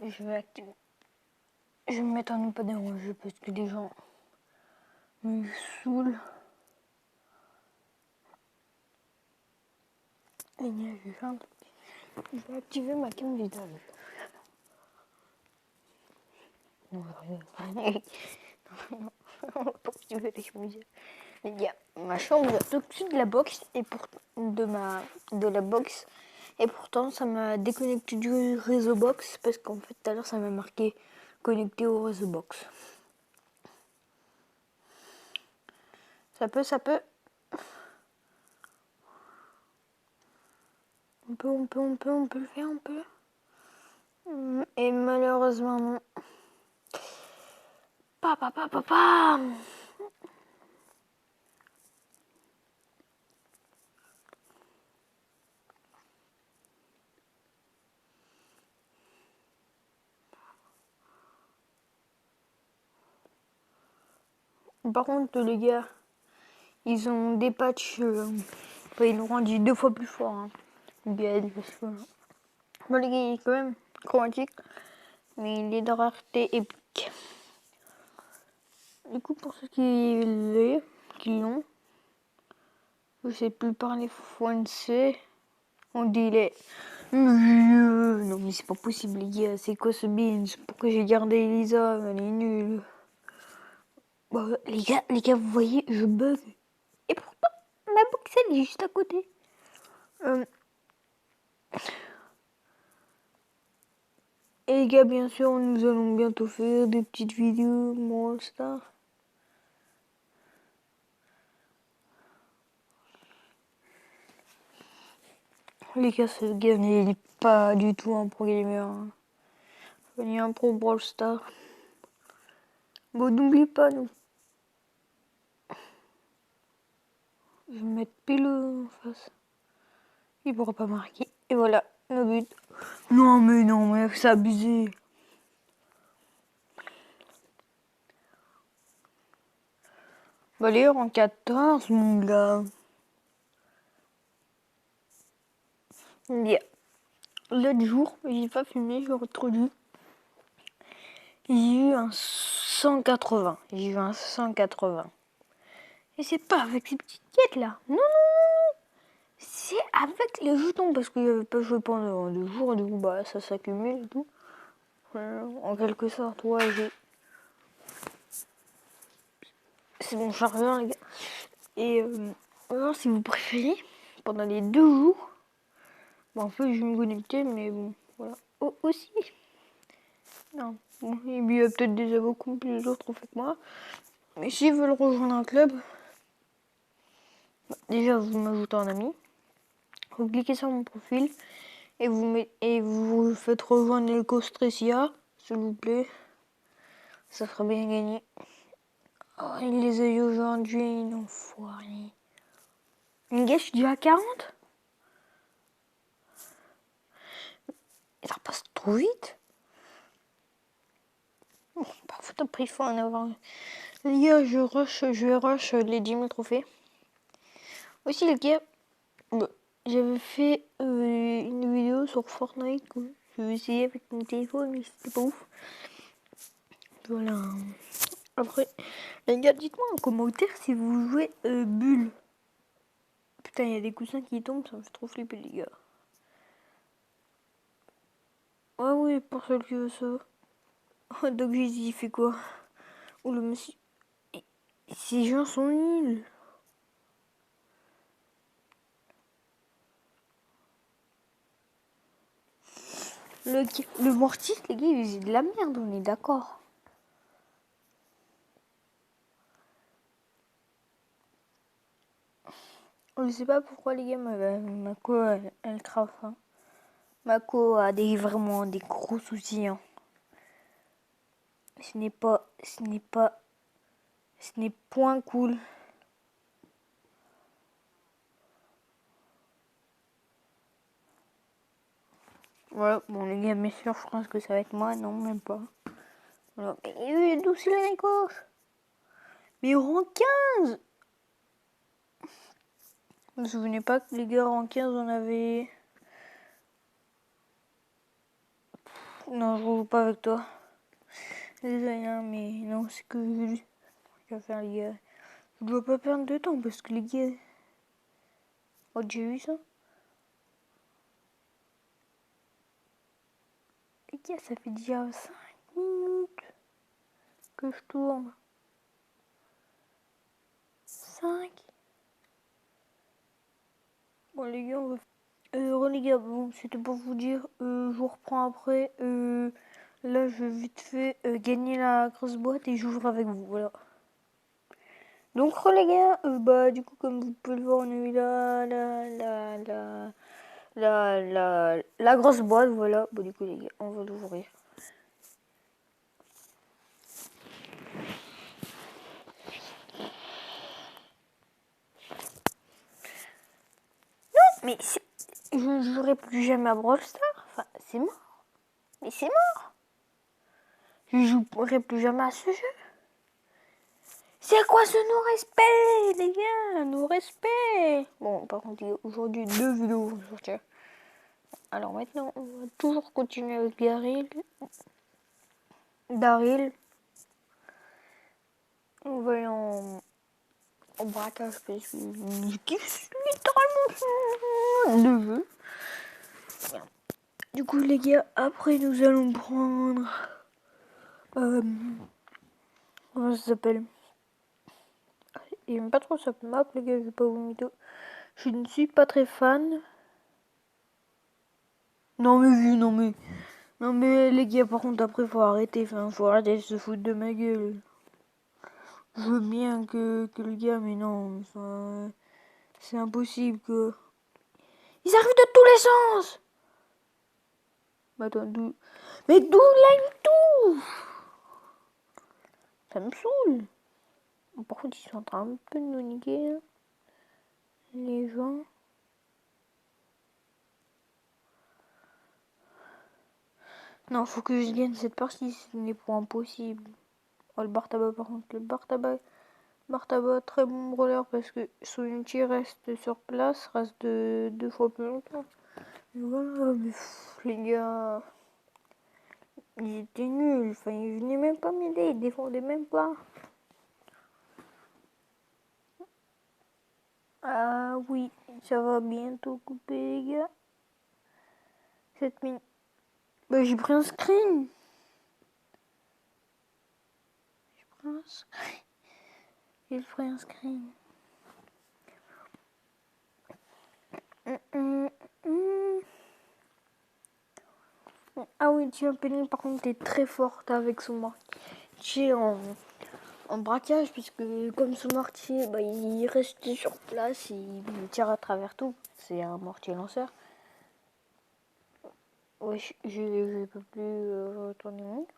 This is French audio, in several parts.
Je vais activer. Je vais me mettre en ne pas déranger parce que les gens me saoulent. Et je vais activer ma cam vitale. Non, on va pas activer la cam vitale. Les gars, ma chambre est au-dessus de la box et de la box. Et pourtant, ça m'a déconnecté du réseau box parce qu'en fait, tout à l'heure, ça m'a marqué connecté au réseau box. Ça peut. On peut le faire, on peut. Et malheureusement, non. Papa. Par contre, les gars, ils ont des patchs. Ils l'ont rendu 2 fois plus fort. Hein. Le gars, parce que... Bon, les gars, il est quand même chromatique. Mais il est de rareté épique. Du coup, pour ceux qui l'ont, je sais plus parler français. On dit les... Non mais c'est pas possible les gars, c'est quoi ce binge? Pourquoi j'ai gardé Elisa? Elle est nulle. Bah, les gars, vous voyez, je bug. Et pourtant, ma box elle est juste à côté. Et les gars, bien sûr, nous allons bientôt faire des petites vidéos Brawl Stars. Les gars, ce gars n'est pas du tout un pro gamer. Hein. Il est un pro Brawl Stars. Bon, n'oublie pas, nous. Je vais mettre pile en face. Il pourra pas marquer. Et voilà, le but. Non, mais c'est abusé. Bah, d'ailleurs, en 14, mon gars. Yeah. L'autre jour, j'ai pas filmé, j'ai retroduit. J'ai eu un 180. J'ai eu un 180. Et c'est pas avec ces petites quêtes là. Non. C'est avec les jetons parce qu'il n'y avait pas joué pendant 2 jours. Du coup, bah, ça s'accumule et tout. En quelque sorte, ouais, c'est mon chargeur, les gars. Et alors, si vous préférez, pendant les 2 jours, bah, en fait, je vais me connecter, mais bon, voilà. Oh, aussi. Non. Bon, il y a peut-être des avocats plus autres ont fait que moi. Mais s'ils veulent rejoindre un club, bah, déjà vous m'ajoutez en ami. Vous cliquez sur mon profil et vous faites rejoindre Elco Stressia, s'il vous plaît. Ça ferait bien gagner. Oh, il les a eu aujourd'hui, non foiré. Une gars, je suis déjà à 40. Ça passe trop vite. Bon, parfois après il faut en avoir. Les gars, je vais rush les 10 000 trophées. Aussi les gars, bah, j'avais fait une vidéo sur Fortnite. Je vais essayer avec mon téléphone, mais c'était pas ouf. Voilà. Après, les gars, dites-moi en commentaire si vous jouez Bulle. Putain, il y a des coussins qui tombent, ça me fait trop flipper, les gars. Ah oui, pour ceux qui veulent ça. Oh, Doc Jeezy, il fait quoi? Oh, le monsieur. Ces gens sont nuls. Le Mortis, les gars, il faisait de la merde, on est d'accord. Je sais pas pourquoi, les gars, ma co, elle crave. Hein. Ma co a vraiment des gros soucis. Hein. Ce n'est point cool. Voilà, bon les gars, bien sûr, je pense que ça va être moi, non, même pas. Voilà. Mais d'où c'est les gauche? Mais rang 15. Vous vous souvenez pas que les gars, rang 15, on avait... Non, je joue pas avec toi. Désolé, hein, mais non, c'est que je vais faire les gars. Je dois pas perdre de temps parce que les gars. Oh, j'ai vu ça? Les gars, ça fait déjà 5 minutes que je tourne. 5. Bon, les gars, on va. Les gars, bon, c'était pour vous dire. Je vous reprends après. Là, je vais vite fait gagner la grosse boîte et j'ouvre avec vous. Voilà. Donc, les gars, bah, du coup, comme vous pouvez le voir, on a eu la grosse boîte. Voilà. Bon, du coup, les gars, on va l'ouvrir. Mais je ne jouerai plus jamais à Brawl Stars. Enfin, c'est mort. Mais c'est mort. Je ne jouerai plus jamais à ce jeu. C'est quoi ce non-respect, les gars? Non-respect. Bon, par contre, aujourd'hui, 2 vidéos vont sortir. Alors maintenant, on va toujours continuer avec Daryl. On va aller en braquage parce que je kiffe littéralement le jeu. Du coup, les gars, après, nous allons prendre... comment ça s'appelle? Il n'aime pas trop cette map, les gars, je vais pas vous mytho. Je ne suis pas très fan. Non mais les gars, par contre, après, faut arrêter. Enfin, faut arrêter de se foutre de ma gueule. Je veux bien que le gars, mais non, c'est impossible que... Ils arrivent de tous les sens. Mais attends, d'où... Mais d'où là il touche? Ça me saoule. Par contre, ils sont en train un peu de nous niquer, hein, les gens. Non, faut que je gagne cette partie, ce n'est pas impossible. Oh, le bar tabac, par contre, le bar tabac, très bon brawler parce que son ulti reste sur place, reste deux fois plus longtemps. Mais voilà, mais les gars, ils étaient nuls. Enfin, ils venaient même pas m'aider, ils défendaient même pas. Ah oui, ça va bientôt couper, les gars. 7 minutes. Bah, j'ai pris un screen. J'ai pris un screen. Ah oui, tiens, Penny, par contre, t'es très forte avec son mortier en braquage, puisque comme son mortier, bah, il reste sur place, il tire à travers tout. C'est un mortier lanceur. Ouais, je peux plus retourner mon écran.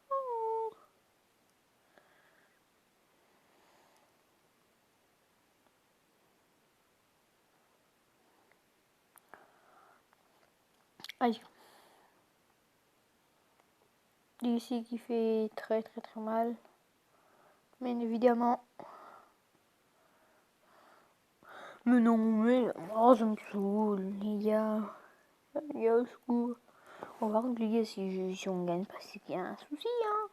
Aïe. Ici qui fait très très très mal. Bien évidemment. Mais non, mais oh, ça me saoule, les gars. Les gars, au secours. On va oublier si on gagne pas, c'est qu'il y a un souci, hein.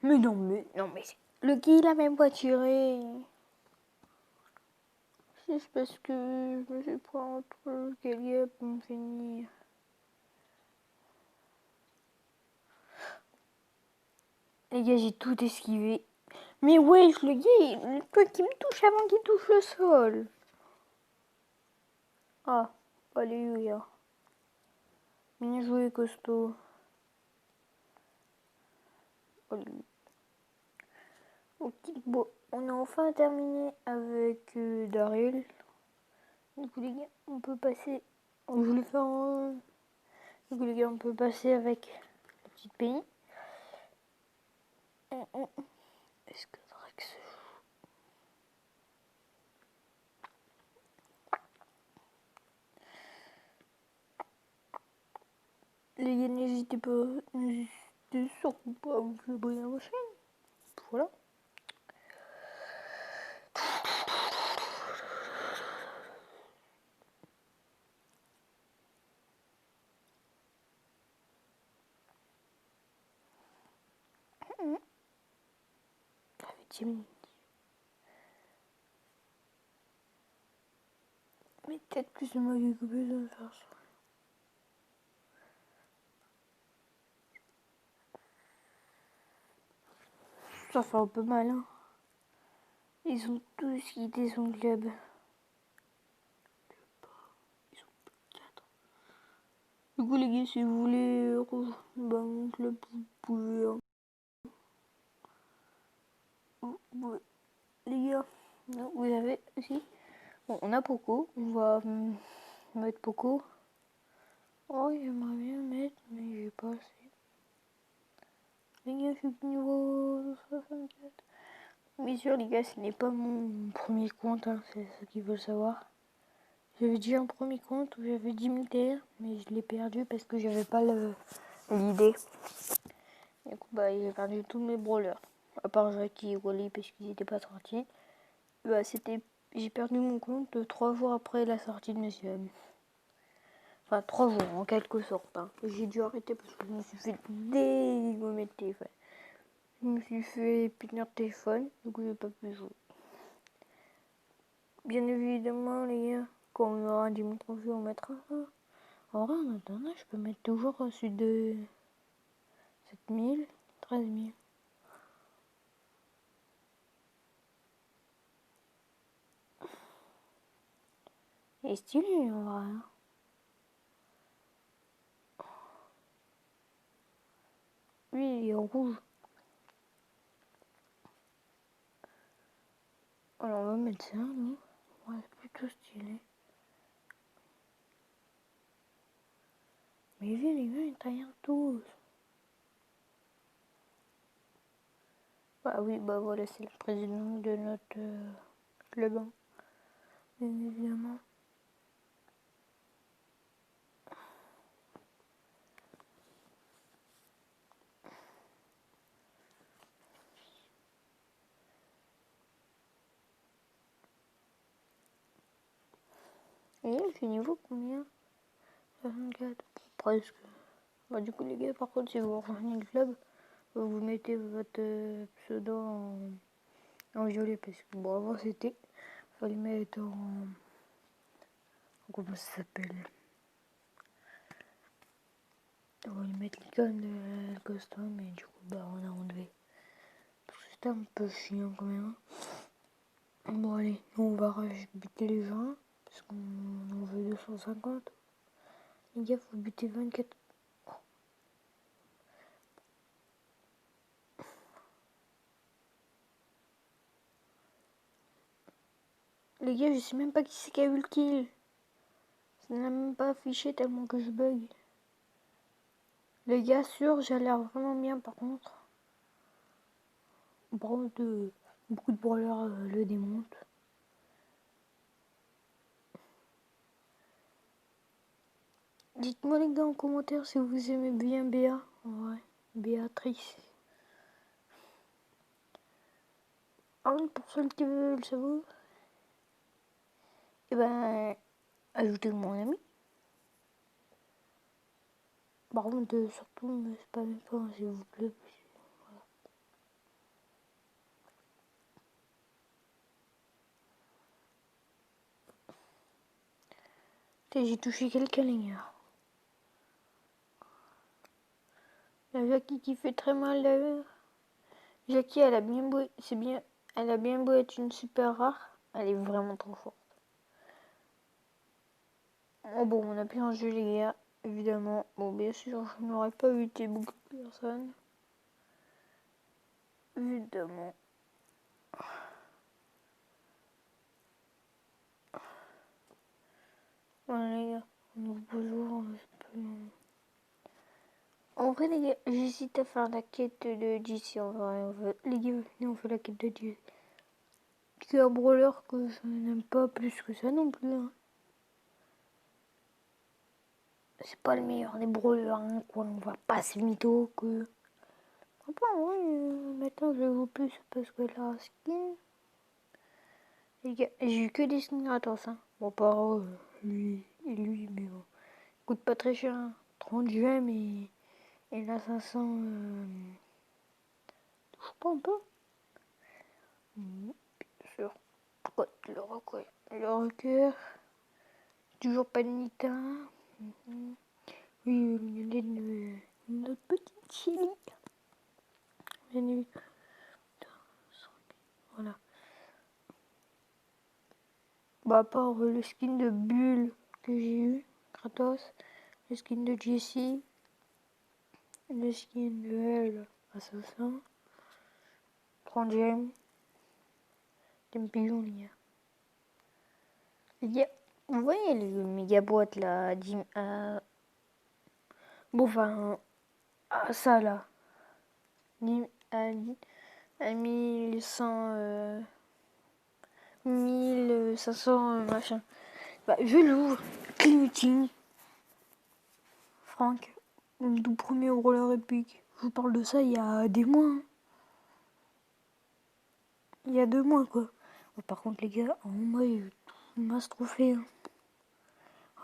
Mais non, mais le qui il a même pas tiré. C'est parce que je me suis pris entre quelqu'un pour me finir. Les gars, j'ai tout esquivé. Mais wesh, le gars, le truc qui me touche avant qu'il touche le sol. Ah, alléluia. Bien joué, costaud. Alléluia. Ok, bon, on a enfin terminé avec Daryl. Du coup, les gars, on peut passer. Je voulais faire un. Du coup, les gars, on peut passer avec la petite Penny. Est-ce que Drax se joue? Les gars, n'hésitez surtout pas à vous abonner à ma chaîne. Voilà. 8e. Mais peut-être que c'est moi qui ai coupé de faire ça. Ça fait un peu mal, hein. Ils ont tous quitté son club. Ils sont plus que 4. Du coup, les gars, si vous voulez rejoindre mon club, vous pouvez. Hein. Les gars, vous avez aussi. Bon, on a Poco. On va mettre Poco. Oh, j'aimerais bien mettre, mais j'ai pas assez. Les gars, je suis niveau 64. Bien sûr, les gars, ce n'est pas mon premier compte, hein, c'est ce qu'il faut savoir. J'avais déjà un premier compte où j'avais 10 000 TR, mais je l'ai perdu parce que j'avais pas l'idée. Du coup, bah, j'ai perdu tous mes brawlers. À part Jackie et Wally parce qu'ils n'étaient pas sortis. Bah, j'ai perdu mon compte 3 jours après la sortie de mes subs. Enfin, 3 jours en quelque sorte. Hein. J'ai dû arrêter parce que je me suis fait dégommer de téléphone. Je me suis fait punir de téléphone, du coup j'ai pas pu jouer. Bien évidemment les gars, quand on aura 10 000 trophées on mettra ça. En vrai en attendant je peux mettre toujours celui de 7 000, 13 000. Il est stylé en vrai. Hein. Lui il est en rouge. Alors on va mettre ça nous. Ouais c'est plutôt stylé. Mais vu les gars ils taillent tous. Bah oui bah voilà c'est le président de notre club. Hein. Bien évidemment. Et il fait niveau combien 64. Presque. Bah du coup les gars par contre si vous rejoignez le club, vous mettez votre pseudo en violet parce que bon avant c'était fallait mettre en comment ça s'appelle, on va mettre l'icône de custom mais du coup bah on a enlevé parce que c'était un peu chiant quand même. Bon allez nous on va buter les gens parce qu'on en veut 250. Les gars faut buter 24. Les gars je sais même pas qui c'est qui a eu le kill. Ça n'a même pas affiché tellement que je bug. Les gars sûrs, j'ai l'air vraiment bien par contre. Beaucoup de brawlers le démontent. Dites-moi les gars en commentaire si vous aimez bien Béa. Ouais, Béatrice. Ah oui, pour ceux qui veulent le savoir, et ben, ajoutez mon ami. Par contre, surtout, ne spammez pas, s'il vous plaît. Voilà. J'ai touché quelqu'un, les gars. La Jackie qui fait très mal d'ailleurs. Jackie, elle a bien beau, c'est bien, elle a bien beau être une super rare, elle est vraiment trop forte. Oh bon, on a pris un jeu, les gars, évidemment. Bon, bien sûr, je n'aurais pas buté beaucoup de personnes. Évidemment. Voilà, les gars, on peut jouer en vrai, les gars, j'hésite à faire la quête de JC en vrai. Les gars, venez, on fait la quête de JC. C'est un brawler que je n'aime pas plus que ça non plus. Hein. C'est pas le meilleur des brawlers, hein, quoi. On va pas se mytho que. Après, ouais, maintenant je joue plus parce que la skin. Les gars, j'ai eu que des skins gratos, hein. Bon, par lui et lui, mais bon. Coûte pas très cher, hein. 30 gemmes et l'assassin. Je sais pas un peu. Bien sûr. Pourquoi le recueil? Le requeur. Toujours pas de Nita. Oui, il y a notre petite Chili. Bien évidemment. Voilà. Bah, à part le skin de Bulle que j'ai eu, Kratos, le skin de Jessie, le skin de Elle, Assassin, 30 gemmes, des pigeons, les gars. Vous voyez les méga boîtes là, bon, enfin, ça là, à 1100, 1500 machin. Bah, je l'ouvre, clignoting, Franck, le tout premier roller épique. Je vous parle de ça il y a des mois. Hein. Il y a 2 mois quoi. Par contre les gars, en moi j'ai eu tout masse trophée. Hein.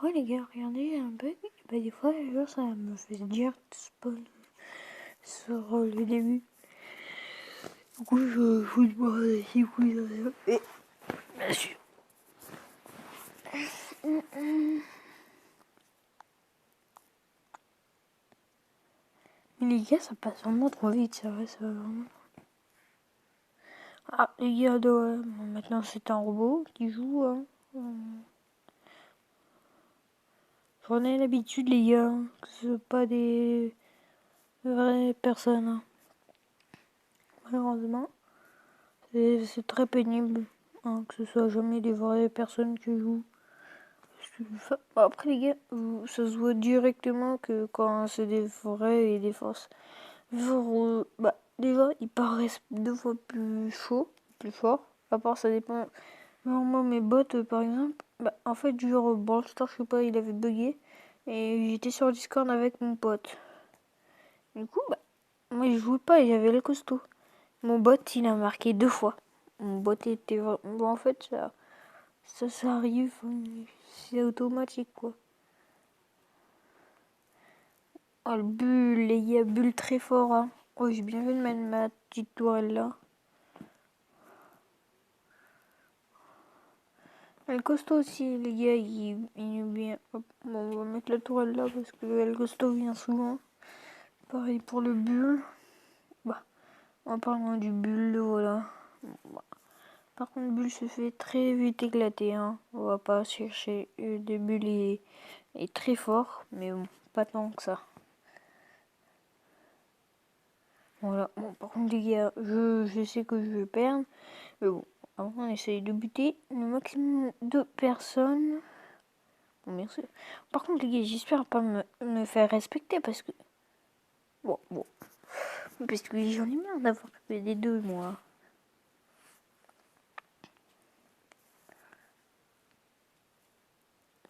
Ouais les gars, regardez un bug. Bah, des fois genre, ça me fait dire spawn sur le début. Du coup je vous demande si vous avez... Et bien sûr. Mais les gars, ça passe vraiment trop vite, ça va vraiment. Ah, les gars, maintenant c'est un robot qui joue. Hein. J'en ai l'habitude, les gars, que ce soit pas des vraies personnes. Hein. Malheureusement, c'est très pénible hein, que ce soit jamais des vraies personnes qui jouent. Après, les gars, ça se voit directement que quand c'est des vrais et des fausses. Bah, déjà, ils paraissent 2 fois plus chauds, plus forts. À part, ça dépend. Moi, mes bots, par exemple, bah, en fait, genre, Brawl Stars, je sais pas, il avait bugué. Et j'étais sur Discord avec mon pote. Du coup, bah, moi, je jouais pas et j'avais le costaud. Mon bot, il a marqué 2 fois. Mon bot était vraiment... Bon, en fait, ça arrive. C'est automatique, quoi. Oh, le bulle, les gars, bulle très fort, hein. Oh, j'ai bien vu de mettre ma petite tourelle là. Le costaud aussi, les gars, il est bien. Hop, bon, on va mettre la tourelle là parce que le costaud vient souvent. Pareil pour le bulle. Bah, en parlant du bulle, voilà. Bah. Par contre, bulle se fait très vite éclater. Hein. On va pas chercher. Le bulle est très fort, mais bon, pas tant que ça. Voilà. Bon, par contre, les gars, je sais que je vais perdre. Mais bon, on essaye de buter le maximum de personnes. Bon, merci. Par contre, les gars, j'espère pas me faire respecter parce que. Bon. Parce que j'en ai marre d'avoir fait des 2, moi.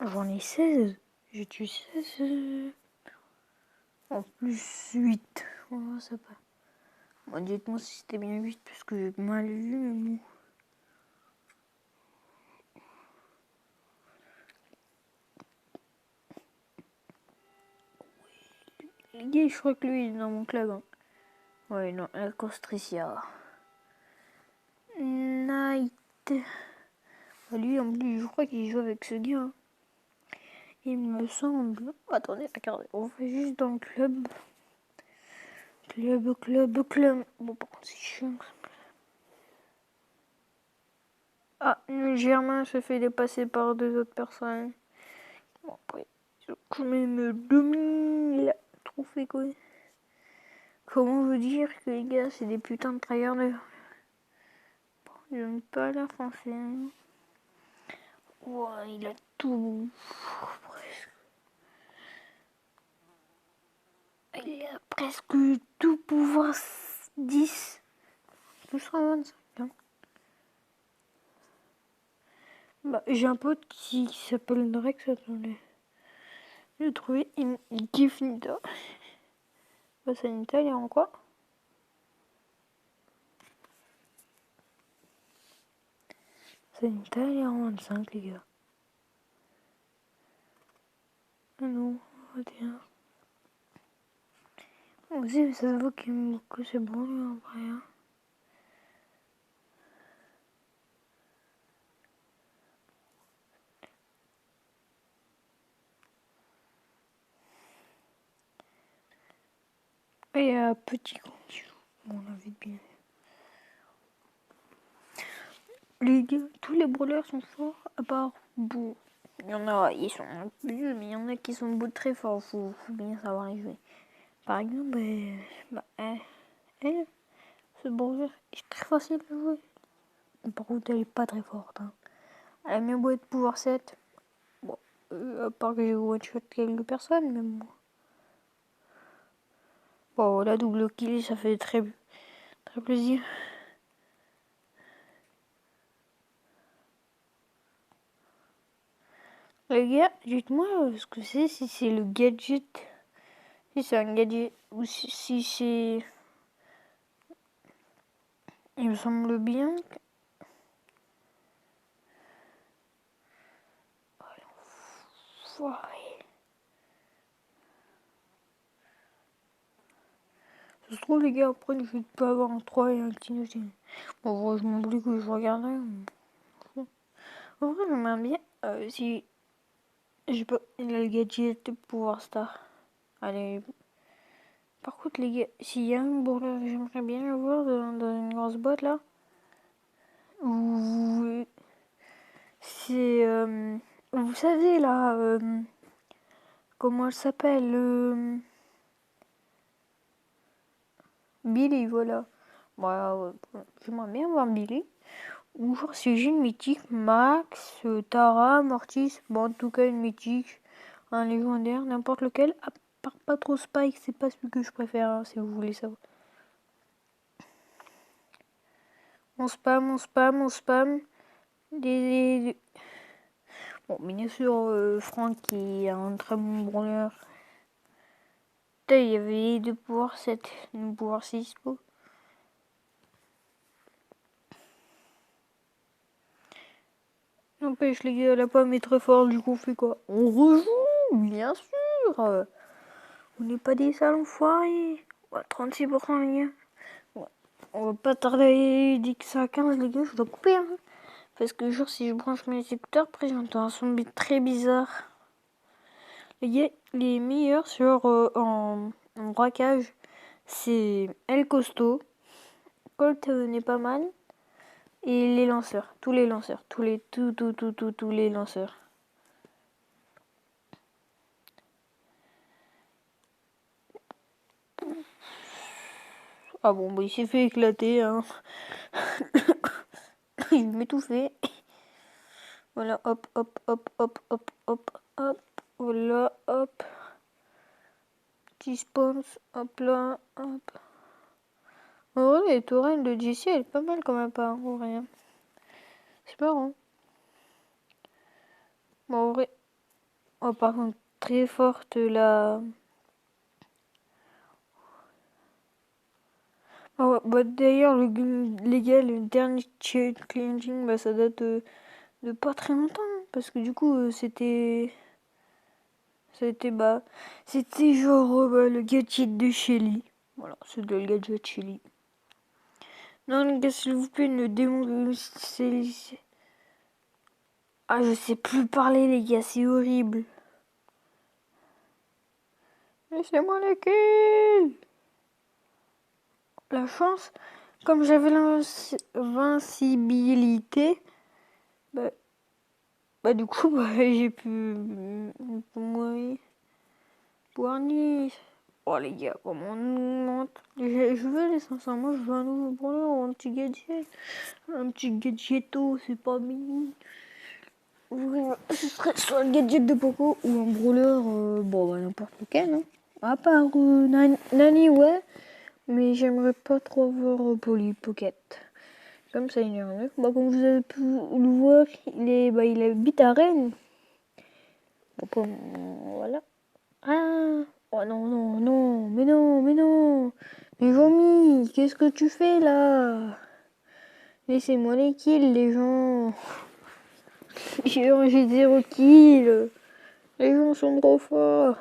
J'en ai 16. J'ai tué 16. En plus 8. Oh, ça va. Bon, dites-moi si c'était bien 8 parce que j'ai mal vu, mais bon. Les gars, je crois que lui, il est dans mon club. Hein. Ouais, non, la Costricia. Night. Lui, en plus, je crois qu'il joue avec ce gars. Hein. Il me semble. Attendez, regardez. On fait juste dans le club. Club. Bon, par contre, c'est chiant. Ah, le Germain se fait dépasser par 2 autres personnes. Bon, après, ils ont quand même 2000 trophées, quoi. Comment vous dire que les gars, c'est des putains de tryharders. Bon, j'aime pas la française. Ouais, il a tout. Presque. Il a presque tout pouvoir 10. Tout sera 25. Hein. Bah, j'ai un pote qui s'appelle Drex, attendez. Je l'ai trouvé, il kiffe Nita. Bah, c'est Nita, il est en quoi? C'est Nita, il est en 25, les gars. Ah non, 21. Aussi, ça se voit que c'est bon, lui, en vrai. Hein. Et petit condition. On avait bien. Les gars, tous les brawlers sont forts, à part Boo. Il y en a, ils sont un peu nuls, mais il y en a qui sont beaux très forts. Faut bien savoir les jouer. Par exemple, elle, ce brawler est très facile à jouer. Par contre, elle est pas très forte. Hein. Elle a bien beau être pouvoir 7. Bon, à part que j'ai one-shot quelques personnes, mais bon. Bon, la double kill, ça fait très plaisir. Les gars, dites-moi ce que c'est, si c'est le gadget. Si c'est un gadget ou si c'est... Il me semble bien que... Oh, l'enfoiré. Ça se trouve, les gars, après, je peux avoir un 3 et un petit 9. Bon, je m'en oublie que je regarderai. En vrai, j'aimerais bien si... Je peux... Il a le gadget de pouvoir star. Allez. Par contre, les gars, s'il y a un brawler, j'aimerais bien le voir dans une grosse boîte, là. Où... C'est... vous savez, là... comment elle s'appelle Billy, voilà. Voilà, j'aimerais bien voir Billy. Ou genre si j'ai une mythique, Max, Tara, Mortis, bon en tout cas une mythique, un légendaire, n'importe lequel, à part pas trop Spike, c'est pas celui que je préfère, hein, si vous voulez savoir. On spam. Bon, bien sûr, Franck qui est un très bon brawler. Putain, il y avait deux pouvoirs 7, deux pouvoirs 6, beau. N'empêche les gars, la pomme est très forte, du coup on fait quoi? On rejoue, bien sûr. On n'est pas des sales enfoirés. Ouais, 36% les gars. Ouais. On va pas tarder dès que c'est à 15 les gars, je dois couper. Hein. Parce que genre si je branche mes écouteurs, après j'entends un son très bizarre. Les gars, les meilleurs sur en braquage, c'est El Costo. Colt n'est pas mal. Et les lanceurs, tous les lanceurs, tous les lanceurs. Ah bon, bah il s'est fait éclater, hein. Il m'étouffait. Voilà, hop. Voilà, hop. Petit spawns, hop là, hop. En vrai, les tourelles de JC, elle est pas mal quand même, pas, en vrai. C'est marrant. Bon, en vrai, oh, par contre, très forte la... Oh, bah, d'ailleurs, les gars, le dernier cleansing, bah, ça date de pas très longtemps. Hein, parce que du coup, c'était genre bah, le gadget de Shelly. Voilà, c'est le gadget Shelly. Non, les gars, s'il vous plaît, ne démontez... Ah, je sais plus parler, les gars, c'est horrible. Laissez-moi les kills. La chance, comme j'avais l'invincibilité, bah du coup, bah, j'ai pu mourir. Warnis. Oh les gars, comment on monte. Je veux les 500, moi je veux un nouveau brawler, un petit gadget. Un petit gadgeto, c'est pas mignon. Ce serait soit le gadget de Poco ou un brawler, bon bah n'importe lequel. Hein. À part Nani, ouais. Mais j'aimerais pas trop avoir Polly Pocket. Comme ça, il est en bah, comme vous avez pu le voir, il habite à Rennes. Bon, voilà. Ah, oh non, mais non. Mais Jean-Mi, qu'est-ce que tu fais là? Laissez-moi les kills, les gens. J'ai 0 kills. Les gens sont trop forts.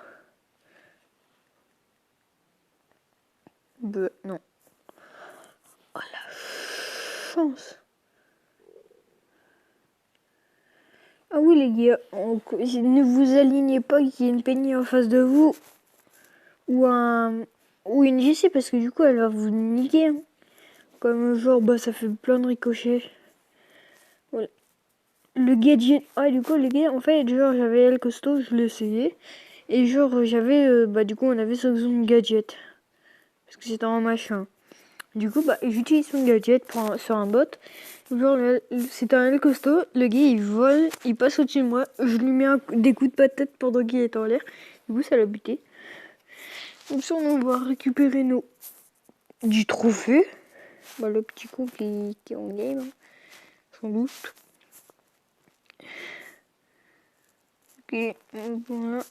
Non. Oh la chance. Ah oui les gars, ne vous alignez pas qu'il y ait une Penny en face de vous ou un Ou une Jessie, parce que du coup, elle va vous niquer. Hein. Comme genre, bah, ça fait plein de ricochets. Voilà. Le gadget. Ah, du coup, les gars, en fait, genre, j'avais El Costo, je l'ai essayé. Et genre, j'avais. Bah, du coup, on avait son gadget. Parce que c'était un machin. Du coup, bah, j'utilise son gadget sur un bot. Genre, c'était un El Costo. Le gars, il vole, il passe au-dessus de moi. Je lui mets des coups de patate pendant qu'il est en l'air. Du coup, ça l'a buté. Comme ça, on va récupérer du trophée. Bah, le petit coup qui est en game, hein, sans doute. Ok, voilà.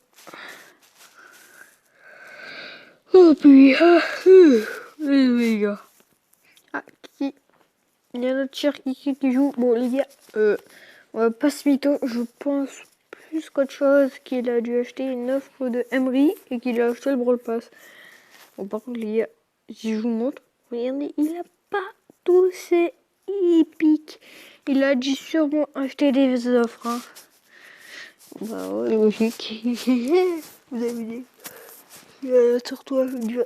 Oh, puis, les gars. Ah, qui il y a notre cher Kiki qui joue. Bon, les gars, on va pas se mytho. Je pense plus qu'autre chose qu'il a dû acheter une offre de Emery et qu'il a acheté le Brawl Pass. Bon, par contre, les gars, si je vous montre, regardez, il a pas tous ces épiques. Il a dû sûrement acheter des offres. Hein. Bah ouais, logique. Vous avez dit. Surtout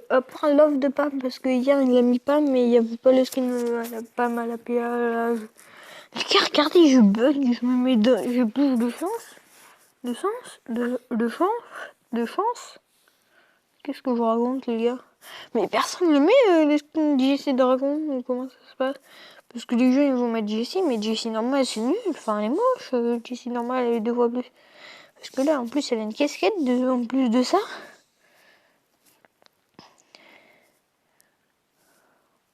après l'offre de Pam, parce que hier il a mis Pam, mais il n'y avait pas le skin à la Pam à la PA. Les gars, regardez, je bug, je me mets j'ai plus de chance. De chance. Qu'est-ce que je raconte, les gars? Mais personne ne met les skins JC Dragon, comment ça se passe? Parce que les gens ils vont mettre JC, mais JC normal c'est nul, enfin elle est moche, JC normal elle est 2 fois plus. Parce que là en plus elle a une casquette en plus de ça.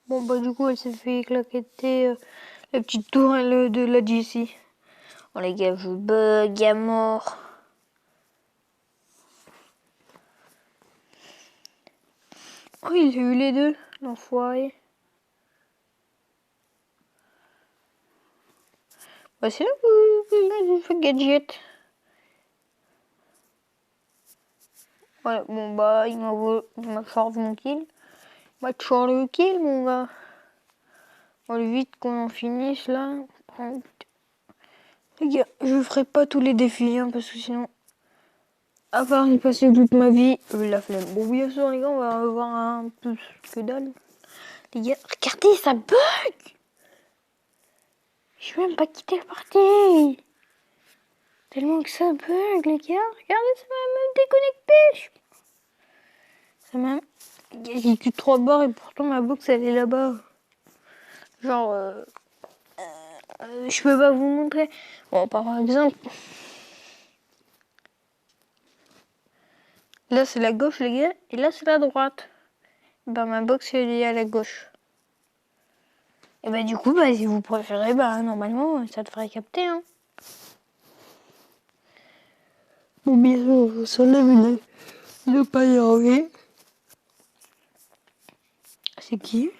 Bon bah du coup elle s'est fait claqueter la petite tourelle de la JC. Oh les gars, je bug à mort. Oh il a eu les deux, l'enfoiré. Bah c'est là que j'ai fait gadget. Ouais, bon bah il m'a chargé mon kill. Il m'a chargé le kill mon gars. Allez vite qu'on en finisse là. Les gars, je ferai pas tous les défis hein, parce que sinon, à part y passer toute ma vie, la flemme. Bon bien sûr les gars, on va voir un peu que dalle. Les gars, regardez ça bug. Je vais même pas quitter la partie. Tellement que ça bug les gars. Regardez, ça m'a même déconnecté. Ça m'a... J'ai que 3 barres et pourtant ma box elle est là-bas. Genre, je peux pas vous montrer. Bon, par exemple, là c'est la gauche les gars, et là c'est la droite. Bah ma box elle est à la gauche. Et bah du coup, bah si vous préférez, bah normalement ça devrait capter. Hein. Bon bien sûr, sur la minute, ne pas y arriver. C'est qui?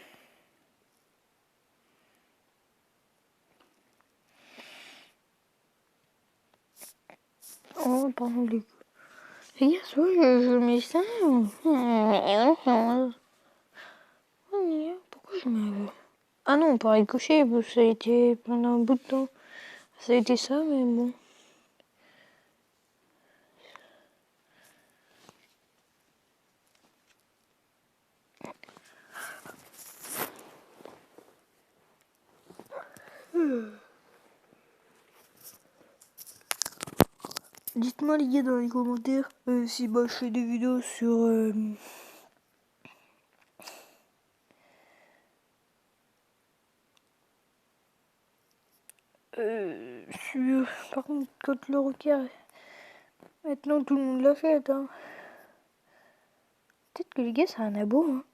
Oh pardon les gars, soit je mets ça. Pourquoi je mets... Ah non, pas ricocher, parce que ça a été pendant un bout de temps. Ça a été ça, mais bon. Dites-moi les gars dans les commentaires si bah, je fais des vidéos sur... Par contre, quand le requiert, maintenant tout le monde l'a fait. Hein. Peut-être que les gars, c'est un abo. Hein.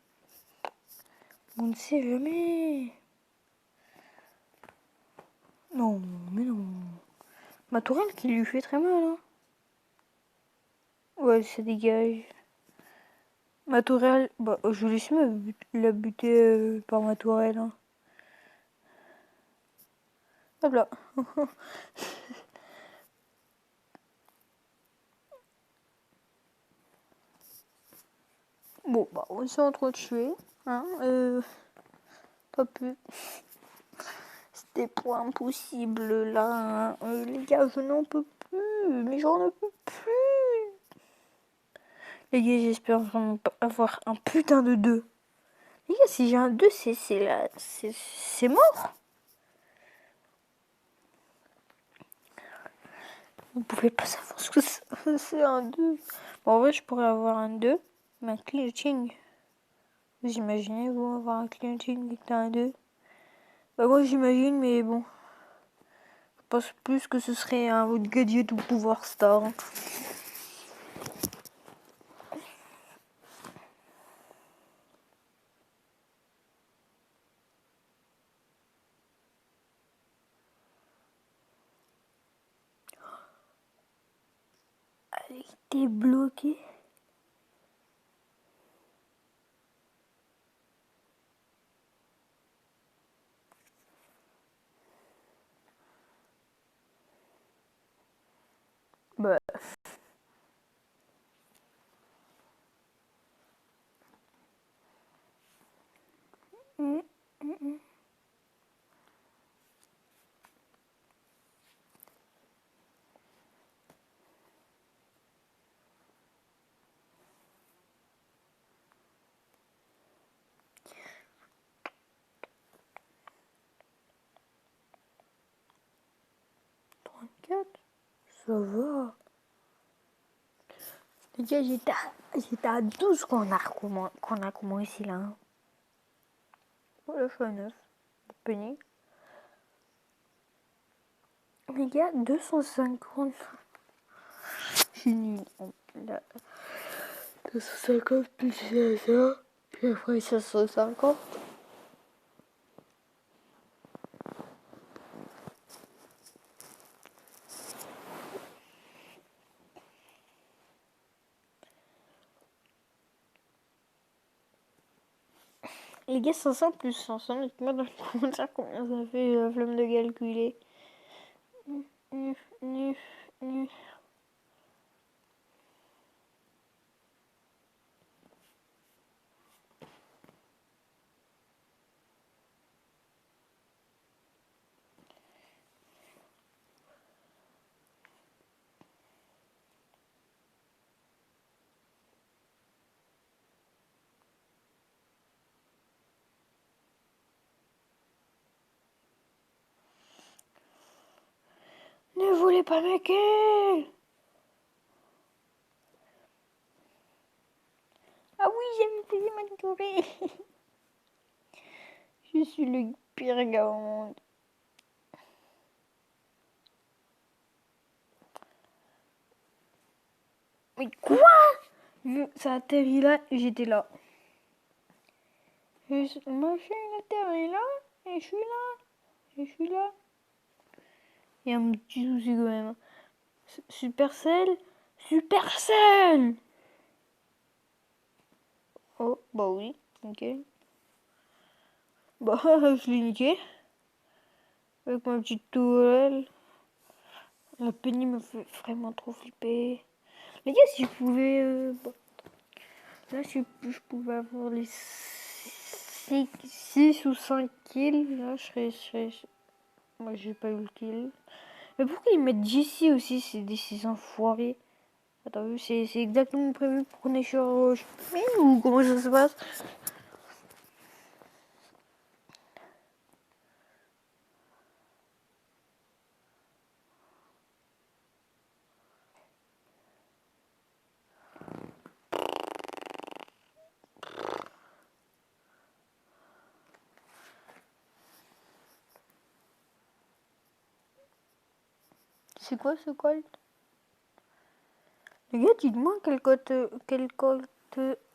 On ne sait jamais. Non, mais non. Ma tourelle qui lui fait très mal. Hein. Ouais, ça dégage. Ma tourelle, bah, je laisse me la buter par ma tourelle. Hein. Hop là. Bon, bah, on s'est entretués. Hein, pas plus. C'était pas impossible là. Les gars, je n'en peux plus. Mais j'en ne peux plus. Les gars, j'espère vraiment pas avoir un putain de 2. Les gars, si j'ai un 2, c'est mort. Vous pouvez pas savoir ce que c'est un 2. Bon, en vrai, je pourrais avoir un 2, mais un clinching. Vous imaginez, vous, avoir un clinching et que t'as un 2? Bah, moi, j'imagine, mais bon. Je pense plus que ce serait un autre gadget ou pouvoir star. Elle était bloquée. Bah. Mm, mm, mm. Ça va. Les gars, j'étais à 12 quand on a commencé là. Voilà, je suis à 9. Penny. Les gars, 250. Je suis nulle. Là, 250 plus 500. Puis après 550. Les gars, 500 plus 500. Dites-moi dans les commentaires combien ça fait la flemme de calculer. Ne voulez pas me kill. Ah oui, j'avais fait ma tourée. Je suis le pire gars au monde. Mais quoi? Ça atterrit là et j'étais là. Ma chaîne atterrit là et je suis là. Et je suis là. Il y a un petit souci quand même. Supercell. Supercell. Oh, bah oui, ok. Bah, je l'ai niqué. Avec ma petite tourelle. La Penny me fait vraiment trop flipper. Les gars, si je pouvais... là, si je pouvais avoir les 6 ou 5 kills, là, je serais... Moi, j'ai pas eu le kill. Mais pourquoi ils mettent JC aussi, c'est des 6 enfoirés? Attends, c'est exactement prévu pour qu'on ait sur... Mais ou comment ça se passe? C'est quoi ce colt? Les gars, dites-moi quel colt...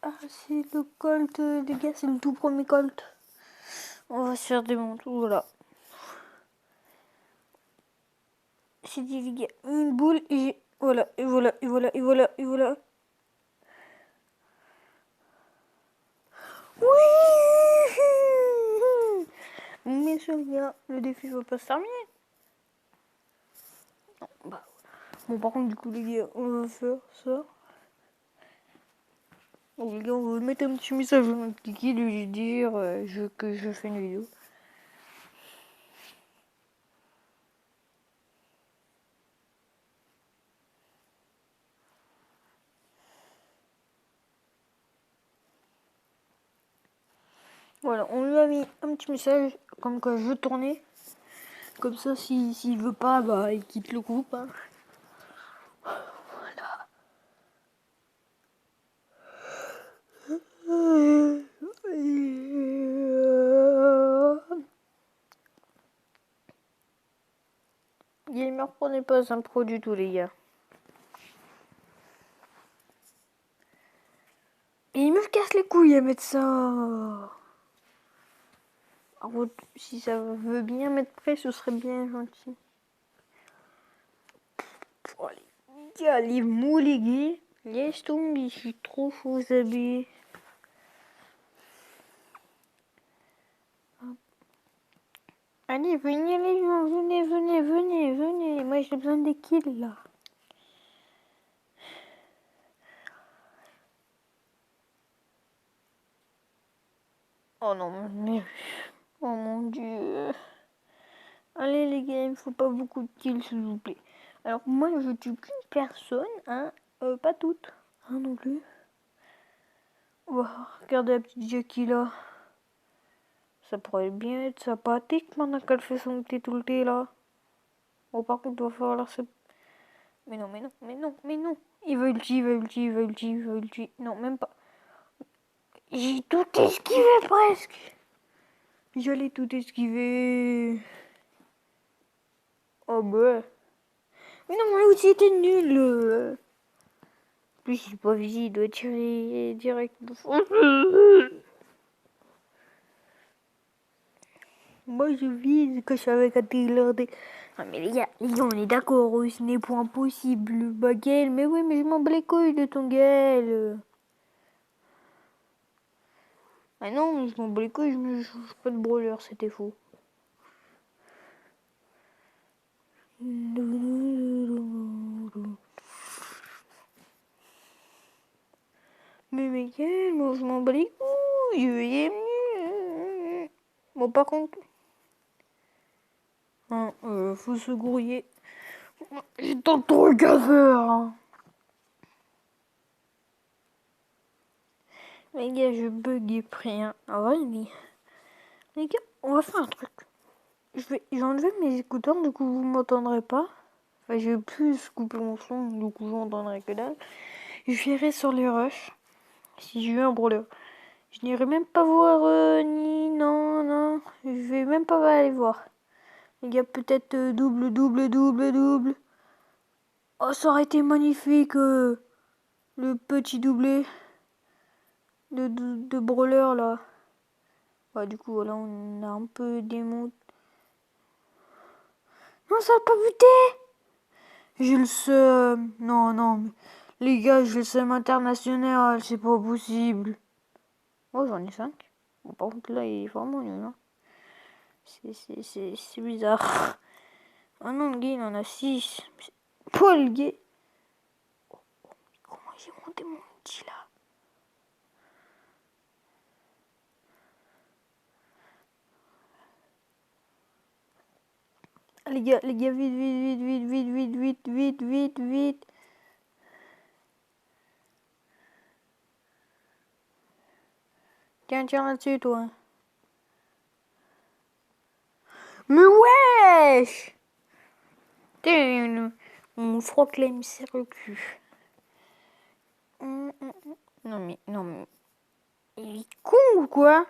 Ah, c'est le colt... les gars, c'est le tout premier colt. On va se faire des montres, voilà. J'ai dit, les gars, une boule et j'ai... Voilà, et voilà, et voilà, et voilà, et voilà. Oui. Mais sûr, les gars, le défi va pas se terminer. Non, bah... Bon, par contre, du coup, les gars, on va faire ça. Donc, les gars, on va mettre un petit message à mon petit qui lui dire que je fais une vidéo. Voilà, on lui a mis un petit message comme quoi je veux tourner. Comme ça, s'il veut pas, bah il quitte le groupe. Hein. Voilà. Gamer Pro n'est pas un pro du tout, les gars. Et il me casse les couilles à mettre ça. Alors, si ça veut bien mettre près, ce serait bien gentil. Oh, les gars, les mous, les gars. Laisse tomber, je suis trop faux habillé. Allez, venez les gens, venez. Moi j'ai besoin des kills là. Oh non, mais... Oh mon dieu. Allez les gars, il me faut pas beaucoup de kills s'il vous plaît. Alors moi je tue qu'une personne, hein. Pas toutes. Hein non plus. Oh, regardez la petite Jackie là. Ça pourrait bien être sympathique maintenant qu'elle fait son petit tout le thé là. Oh par contre il va falloir se... Mais non. Il va ulti. Non, même pas. J'ai tout esquivé presque. J'allais tout esquiver. Oh bah. Mais non, mon outil était nul. En plus, il est pas visible, il doit tirer direct. Moi, je vise quand je suis avec un téléordé. Non, mais les gars, on est d'accord, ce n'est point possible. Bah, Gaël, mais oui, mais je m'en bats les couilles de ton Gaël. Ah non, je m'en bats les couilles, je ne joue pas de brawler, c'était faux. Mais Gaël, moi je m'en bats les couilles. Bon, par contre, hein, faut se grouiller. J'ai tant de trucs à faire. Hein. Les gars, je bug et pris. Hein. Ah ouais, mais... Les gars, on va faire un truc. J'ai enlevé mes écouteurs, du coup vous m'entendrez pas. Enfin, j'ai plus coupé mon son, du coup vous m'entendrez que dalle. Je verrai sur les rushs si j'ai eu un brawler. Je n'irai même pas voir ni... Non. Je vais même pas aller voir. Les gars, peut-être double. Oh, ça aurait été magnifique. Le petit doublé de brawler là. Bah, du coup, voilà, on a un peu démonté. Non, ça a pas buté. J'ai le seum. Non. Mais... Les gars, j'ai le seum international. C'est pas possible. Oh, j'en ai 5. Bon, par contre, là, il est vraiment nul. Hein. C'est bizarre. Ah non, le gars, il en a 6. Pas le gars. Oh, comment j'ai monté mon outil là? Les gars, vite. Tiens là-dessus, toi. Mais wesh! On frotte les misères au cul. Non mais... Il est con ou quoi?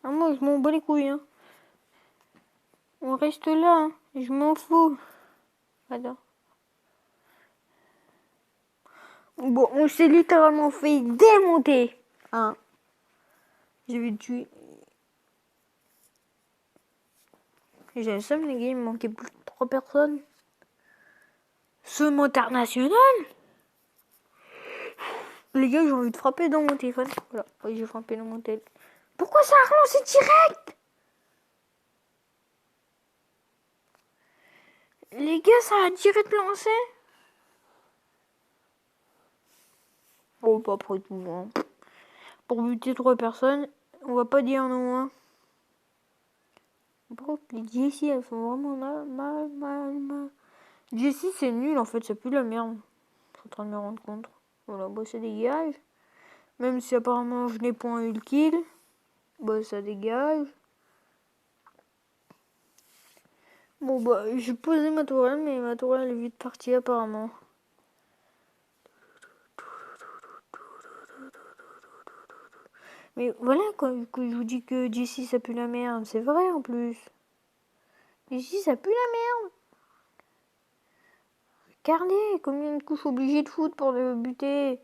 Ah, moi, je m'en bats les couilles, hein. On reste là, hein. Je m'en fous. Attends. Bon, on s'est littéralement fait démonter. Hein. J'avais tué. J'ai le seum, les gars, il me manquait plus de 3 personnes. Seum international? Les gars, j'ai envie de frapper dans mon téléphone. Voilà, oui, j'ai frappé dans mon téléphone. Pourquoi ça a relancé direct? Les gars, ça a direct lancé? Bon, pas après tout, hein. Pour buter 3 personnes, on va pas dire non, hein. Par contre, les Jessie, elles font vraiment mal. Jessie, c'est nul, en fait, c'est plus de la merde. Je suis en train de me rendre compte. Voilà, bah, c'est des gages. Même si apparemment je n'ai point eu le kill. Bah ça dégage. Bon bah j'ai posé ma tourelle, mais ma tourelle est vite partie apparemment. Mais voilà, quand je vous dis que d'ici ça pue la merde, c'est vrai en plus. D'ici ça pue la merde. Regardez combien de coups je suis obligé de foutre pour le buter.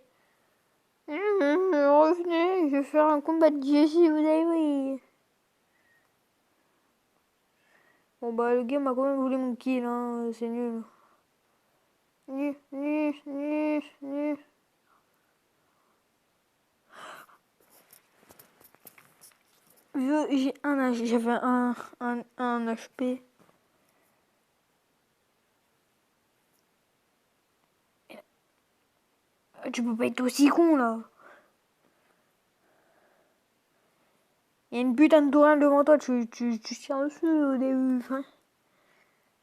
Revenez, je vais faire un combat de Jessie, vous avez vu. Bon bah le gars m'a quand même volé mon kill, hein, c'est nul. Nul. J'avais un HP. Tu peux pas être aussi con là. Il y a une putain de tourelle devant toi, tu tires dessus au début. Enfin,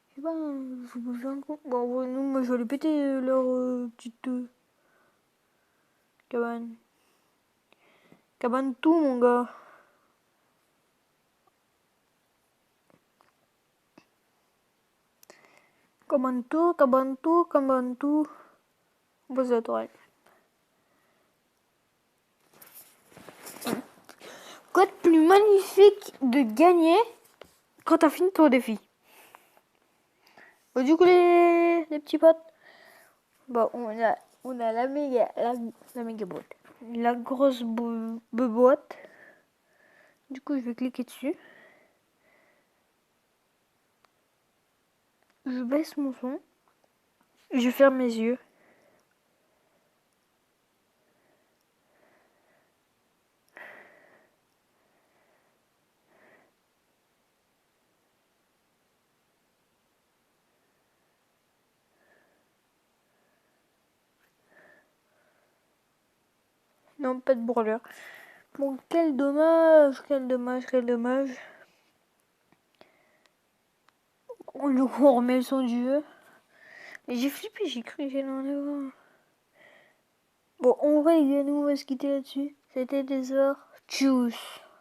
je sais pas, faut pas faire un con. Bon, nous, moi je vais aller péter leur petite cabane. Cabane tout, mon gars. Cabane tout. On passe à la tourelle. Quoi de plus magnifique de gagner quand t'as fini ton défi? Bon, du coup, les petits potes, bon, on a la méga boîte. La grosse boîte. Du coup, je vais cliquer dessus. Je baisse mon son. Je ferme mes yeux. Non, pas de brûlure. Bon, quel dommage. Du coup, on remet le son du jeu. Mais j'ai flippé, j'ai cru que j'allais en avoir. Bon, on va les gars, nous on va se quitter là-dessus. C'était des heures. Tchuss.